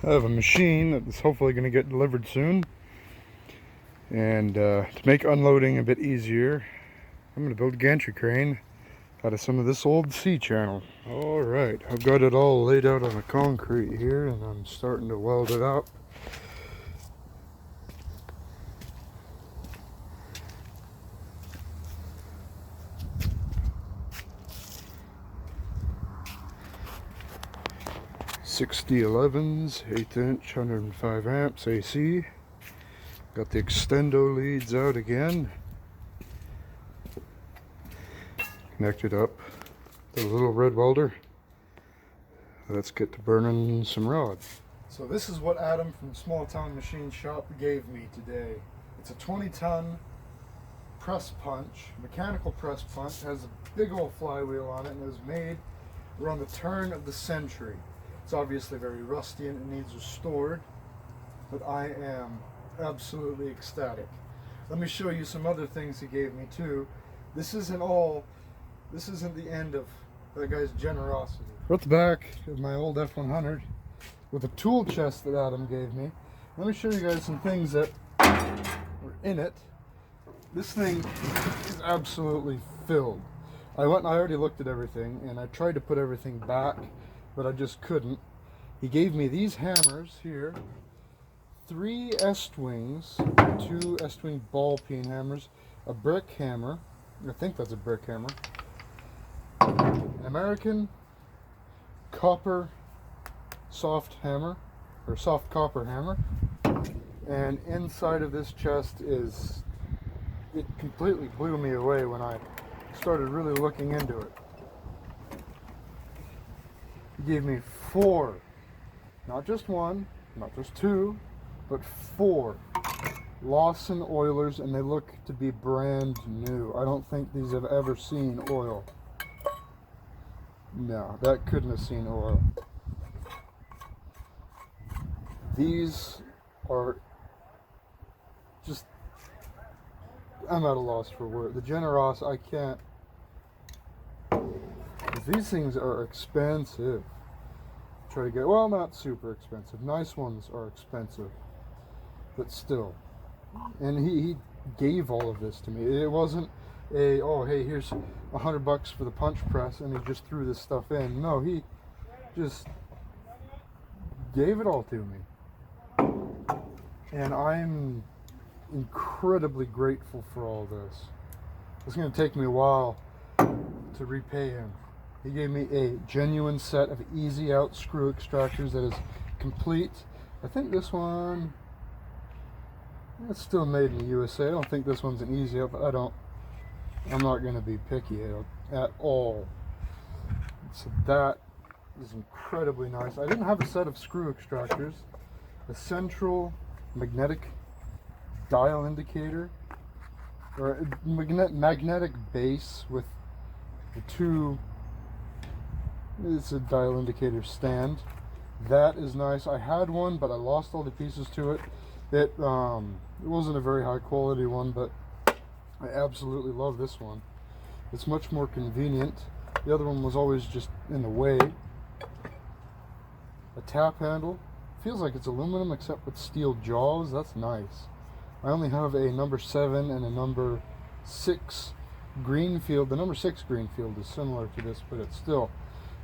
I have a machine that's hopefully going to get delivered soon. And to make unloading a bit easier, I'm going to build a gantry crane out of some of this old C channel. Alright, I've got it all laid out on the concrete here and I'm starting to weld it up. $6011s, 1/8 inch, 105 amps AC. Got the extendo leads out again. Connected up the little red welder. Let's get to burning some rods. So this is what Adam from Small Town Machine Shop gave me today. It's a 20-ton press punch, mechanical press punch. It has a big old flywheel on it and it was made around the turn of the century. It's obviously very rusty and it needs restored, but I am absolutely ecstatic. Let me show you some other things he gave me too. This isn't the end of that guy's generosity. At the back of my old F100 with a tool chest that Adam gave me. Let me show you guys some things that were in it. This thing is absolutely filled. I already looked at everything and I tried to put everything back, but I just couldn't. He gave me these hammers here, 3 Estwings, 2 Estwing ball peen hammers, a brick hammer, I think that's a brick hammer, an American copper soft hammer, or soft copper hammer, and inside of this chest is, it completely blew me away when I started really looking into it. He gave me 4, not just 1, not just 2, but 4 Lawson Oilers, and they look to be brand new. I don't think these have ever seen oil. No, that couldn't have seen oil. These are just, I'm at a loss for words. The generosity, I can't. These things are expensive. Try to get, well, not super expensive. Nice ones are expensive, but still. And he gave all of this to me. It wasn't a, oh hey, here's $100 for the punch press and he just threw this stuff in. No, he just gave it all to me. And I'm incredibly grateful for all this. It's going to take me a while to repay him. He gave me a genuine set of easy out screw extractors that is complete. I think this one, it's still made in the USA. I don't think this one's an easy out, but I'm not going to be picky at all. So that is incredibly nice. I didn't have a set of screw extractors. A central magnetic dial indicator, or a magnetic base with the 2, it's a dial indicator stand. That is nice. I had one, but I lost all the pieces to it. It wasn't a very high quality one, but I absolutely love this one. It's much more convenient. The other one was always just in the way. A tap handle. Feels like it's aluminum except with steel jaws. That's nice. I only have a number 7 and a number 6 Greenfield. The number 6 Greenfield is similar to this, but it's still,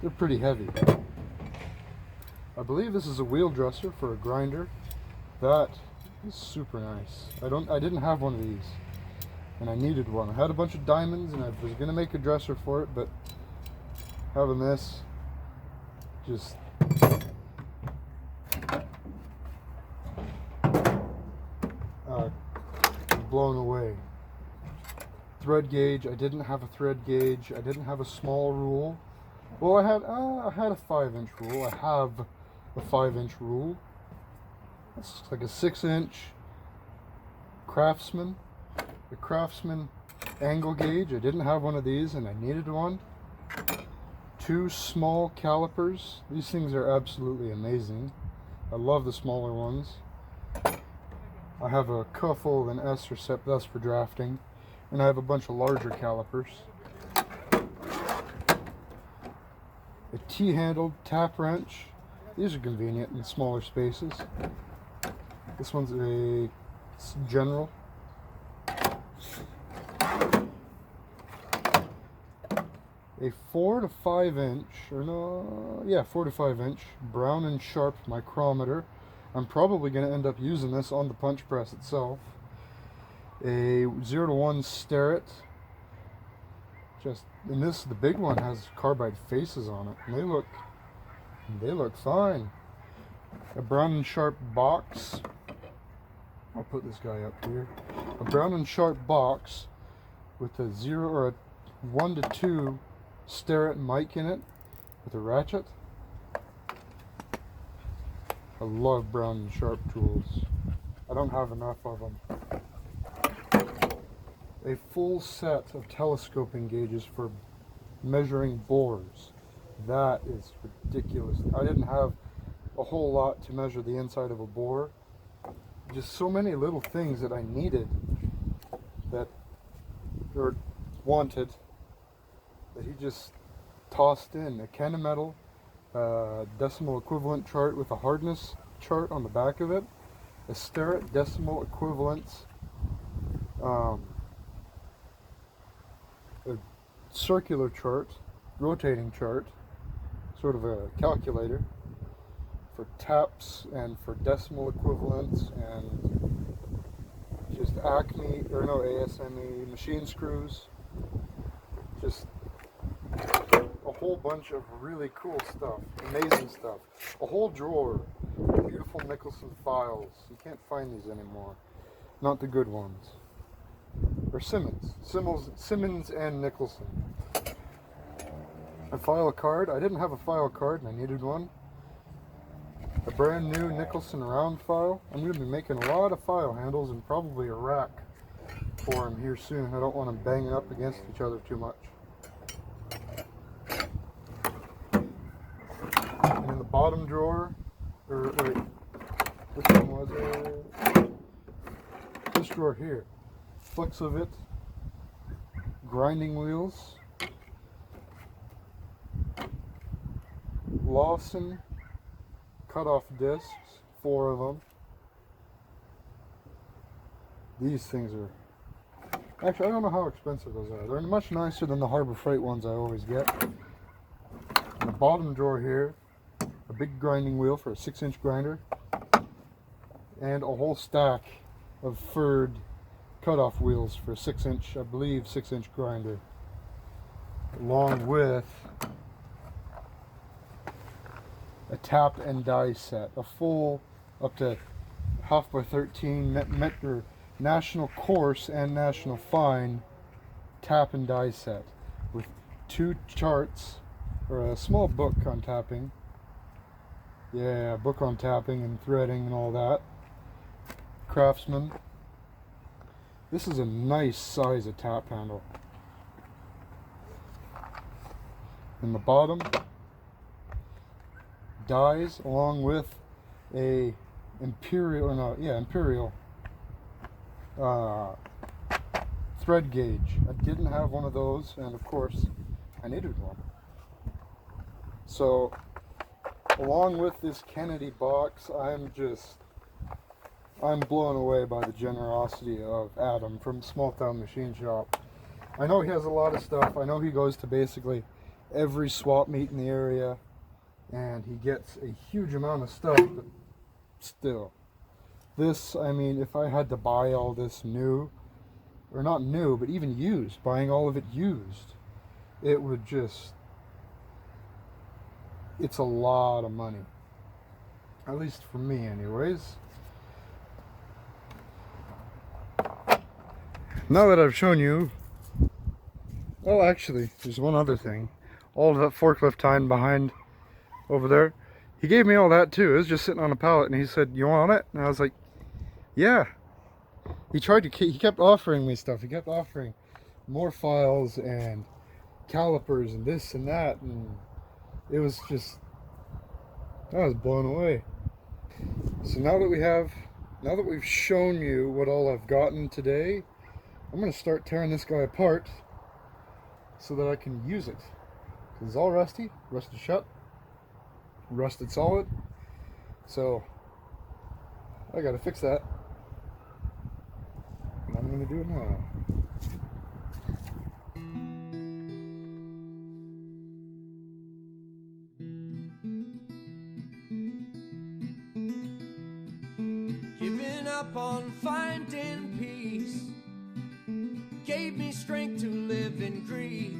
they're pretty heavy. I believe this is a wheel dresser for a grinder. That is super nice. I didn't have one of these, and I needed one. I had a bunch of diamonds, and I was gonna make a dresser for it, but having this, just blown away. Thread gauge. I didn't have a thread gauge. I didn't have a small rule. Well, I had a 5-inch rule. I have a 5-inch rule. It's like a 6-inch Craftsman. The Craftsman angle gauge. I didn't have one of these, and I needed one. 2 small calipers. These things are absolutely amazing. I love the smaller ones. I have a Kuffel and S Recept, that's for drafting, and I have a bunch of larger calipers. A T-handled tap wrench. These are convenient in smaller spaces. This one's a General. A 4 to 5 inch, or no, yeah, 4 to 5 inch Brown and Sharp micrometer. I'm probably going to end up using this on the punch press itself. A 0 to 1 Starrett. And the big one has carbide faces on it, and they look fine. A Brown and Sharp box. I'll put this guy up here. A Brown and Sharp box with a 0 or a 1 to 2 Starrett mic in it with a ratchet. I love Brown and Sharp tools. I don't have enough of them. A full set of telescoping gauges for measuring bores. That is ridiculous. I didn't have a whole lot to measure the inside of a bore. Just so many little things that I needed that or wanted that he just tossed in. A Kennametal decimal equivalent chart with a hardness chart on the back of it. A Starrett decimal equivalence a circular chart, rotating chart, sort of a calculator for taps and for decimal equivalents, and just ASME machine screws. Just a whole bunch of really cool stuff, amazing stuff. A whole drawer, beautiful Nicholson files. You can't find these anymore. Not the good ones. Or Simmons and Nicholson. A file card. I didn't have a file card and I needed one. A brand new Nicholson round file. I'm going to be making a lot of file handles and probably a rack for them here soon. I don't want them banging up against each other too much. And in the bottom drawer, which one was it? This drawer here. Flexovit grinding wheels. Lawson cut-off discs, 4 of them. These things are... Actually, I don't know how expensive those are. They're much nicer than the Harbor Freight ones I always get. In the bottom drawer here, a big grinding wheel for a 6-inch grinder. And a whole stack of furred cut-off wheels for a 6-inch, I believe, 6-inch grinder. Along with a tap and die set, a full up to 1/2 by 13 national coarse and national fine tap and die set with 2 charts, or a small book on tapping. Yeah, book on tapping and threading and all that. Craftsman. This is a nice size of tap handle. In the bottom, dies along with a Imperial thread gauge. I didn't have one of those, and of course I needed one. So along with this Kennedy box, I'm blown away by the generosity of Adam from Small Town Machine Shop. I know he has a lot of stuff. I know he goes to basically every swap meet in the area, and he gets a huge amount of stuff, but still. This, I mean, if I had to buy all this new, or not new, but even used, buying all of it used, it would just, it's a lot of money. At least for me anyways. Now that I've shown you, oh actually, there's one other thing. All of that forklift tying behind over there, he gave me all that too. It was just sitting on a pallet, and he said, "You want it?" And I was like, "Yeah." He kept offering me stuff. He kept offering more files and calipers and this and that, and it was just, I was blown away. So now that we've shown you what all I've gotten today, I'm going to start tearing this guy apart so that I can use it. Because it's all rusty, rusted shut, rusted solid. So I gotta fix that. And I'm gonna do it now. Giving up on finding peace gave me strength to live in grief.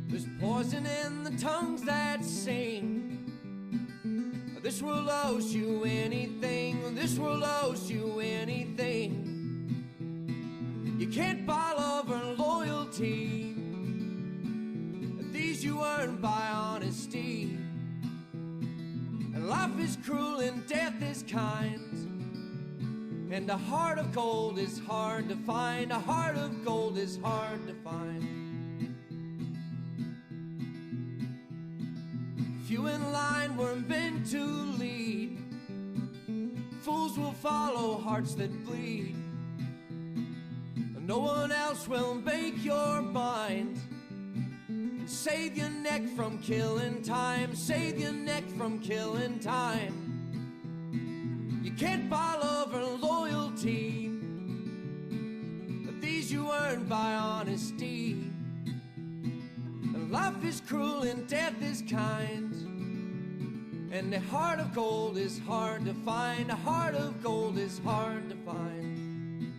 There's poison in the tongues that sing. This world owes you anything. This world owes you anything. You can't buy love or loyalty. These you earn by honesty. And life is cruel and death is kind. And a heart of gold is hard to find. A heart of gold is hard to find. Few in line were meant to lead. Fools will follow hearts that bleed. No one else will make your mind. And save your neck from killing time. Save your neck from killing time. You can't buy love or loyalty. These you earn by honesty. And life is cruel and death is kind. And a heart of gold is hard to find. A heart of gold is hard to find.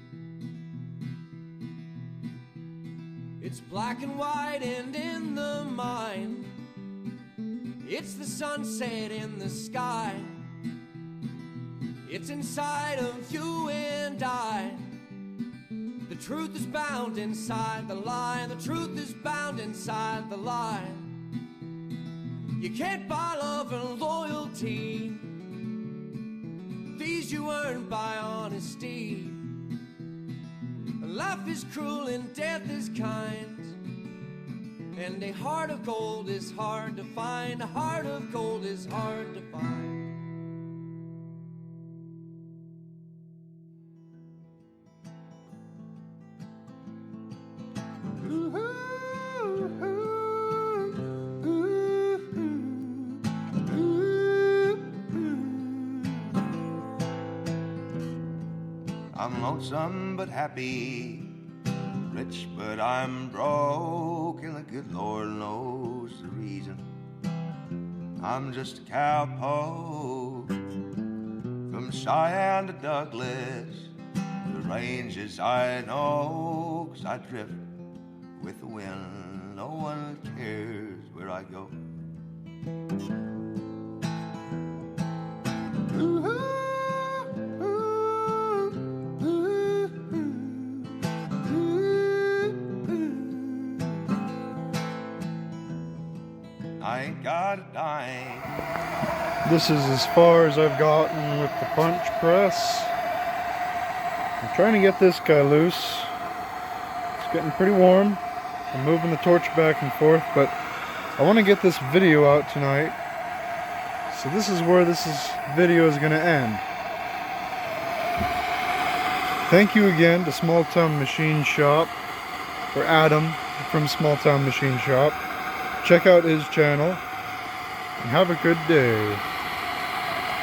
It's black and white and in the mind. It's the sunset in the sky. It's inside of you and I. The truth is bound inside the lie. The truth is bound inside the lie. You can't buy love or loyalty. These you earn by honesty. Life is cruel and death is kind. And a heart of gold is hard to find. A heart of gold is hard to find. I'm lonesome but happy, rich but I'm broke, and the good Lord knows the reason. I'm just a cowpoke from Cheyenne to Douglas, the ranges I know, 'cause I drift with the wind. No one cares where I go. I ain't got a dime. This is as far as I've gotten with the punch press. I'm trying to get this guy loose. It's getting pretty warm. I'm moving the torch back and forth, but I want to get this video out tonight. So this is where this video is going to end. Thank you again to Small Town Machine Shop, or Adam from Small Town Machine Shop. Check out his channel, and have a good day.